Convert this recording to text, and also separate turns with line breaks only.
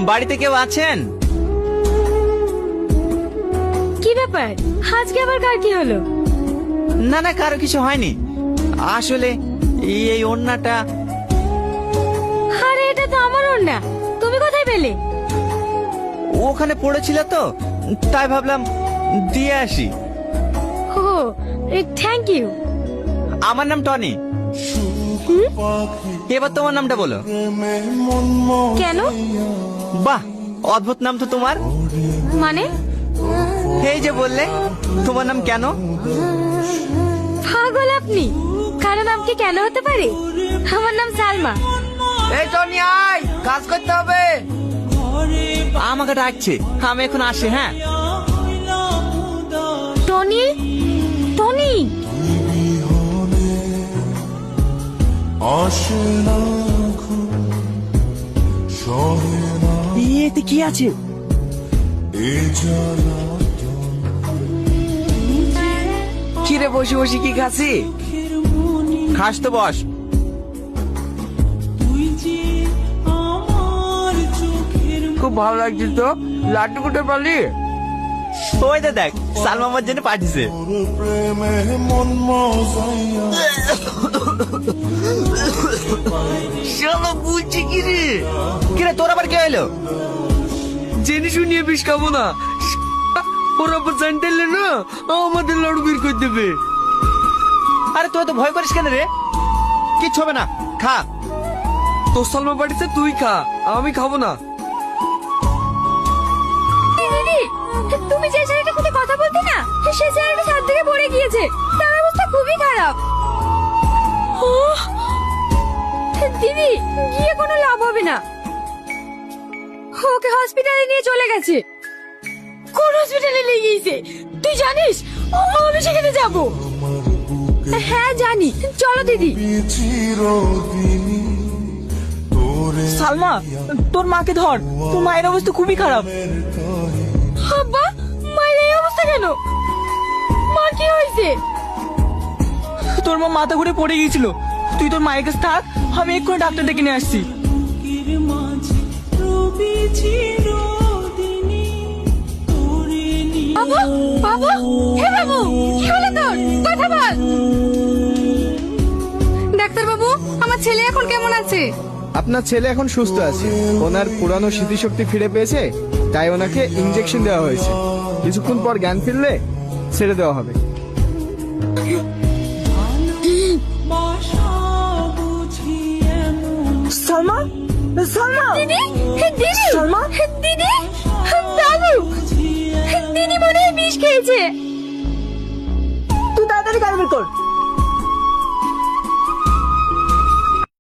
বাড়িতে কেউ আছেন?
কি ব্যাপার, আজকে আবার কার কি হলো?
না না, কারো কিছু হয়নি। আসলে এই ওড়নাটা।
আরে এটা তো আমার ওড়না, তুমি কোথায় পেলে?
ওখানে পড়েছিল তো, তাই ভাবলাম দিয়ে আসি।
ও থ্যাংক ইউ।
আমার নাম টনি। এবার তোমার নামটা বলো।
কেন?
বাহ, অদ্ভুত নাম তো তোমার।
মানে?
এই যে বললে তোমার নাম কেন।
পাগল আপনি, কারো নাম কি কেন হতে পারে? আমার নাম সালমা।
এই টনি আয়, কাজ করতে হবে। আমাকে ডাকছে, আমি এখন আসি। হ্যাঁ
টনি, টনি
এতে কি আছে? কিরে বসে বসে কি খাসি? খাস তো বস।
খুব ভালো লাগছে তো। লাড্ডু কোটে পারলি?
ওই তো দেখ, সালমা আমার জন্য পাঠিয়েছে। চলো বলছি কি রে। কিরে তোর আবার কে এলো?
জেনে শুনিয়ে বিষ খাবো না। ওরা আবার জানতেলে না আমাদের লড়ু বের করে দেবে।
আরে তুই তো ভয় করিস কেন রে? কিচ্ছু হবে না, খা।
তোর সালমা বাড়িতে তুই খা, আমি খাবো না।
দিদি, তুমি যে ছেলেটার সাথে কথা বলতে না, সে ছেলেটা ছাদ থেকে পড়ে গিয়েছে, তার অবস্থা খুবই খারাপ। দিদি, গিয়ে কোনো লাভ হবে না, ওকে হসপিটালে নিয়ে চলে গেছে। কোন হসপিটালে নিয়ে গিয়েছে তুই জানিস? আমি সেখানে যাব। হ্যাঁ জানি, চলো দিদি।
সালমা, তোর মাকে ধর, তোর মায়ের অবস্থা খুবই খারাপ।
আব্বা, মায়ের এই অবস্থা কেন? মার কি হয়েছে?
তোর মা মাথা ঘুরে পড়ে গিয়েছিল। তুই তোর মায়ের কাছে থাক, আমি এক্ষুনি ডাক্তার ডেকে নিয়ে আসছি।
বাবু, বাবু, হে বাবু, কি হলো তোর? কথা বল। ডাক্তার বাবু, আমার ছেলে এখন কেমন আছে?
আপনার ছেলে এখন সুস্থ আছে। ওনার পুরানো স্মৃতিশক্তি ফিরে পেয়েছে, তাই ওনাকে ইনজেকশন দেওয়া হয়েছে। কিছুক্ষণ পর জ্ঞান ফিরলে ছেড়ে দেওয়া হবে।
সালমা, সালমা,
দিদি, দিদি,
সালমা,
দিদি, বাবু, দিদি মনে হয় বিষ খেয়েছে।
তুই তাড়াতাড়ি গাড়ি বের কর।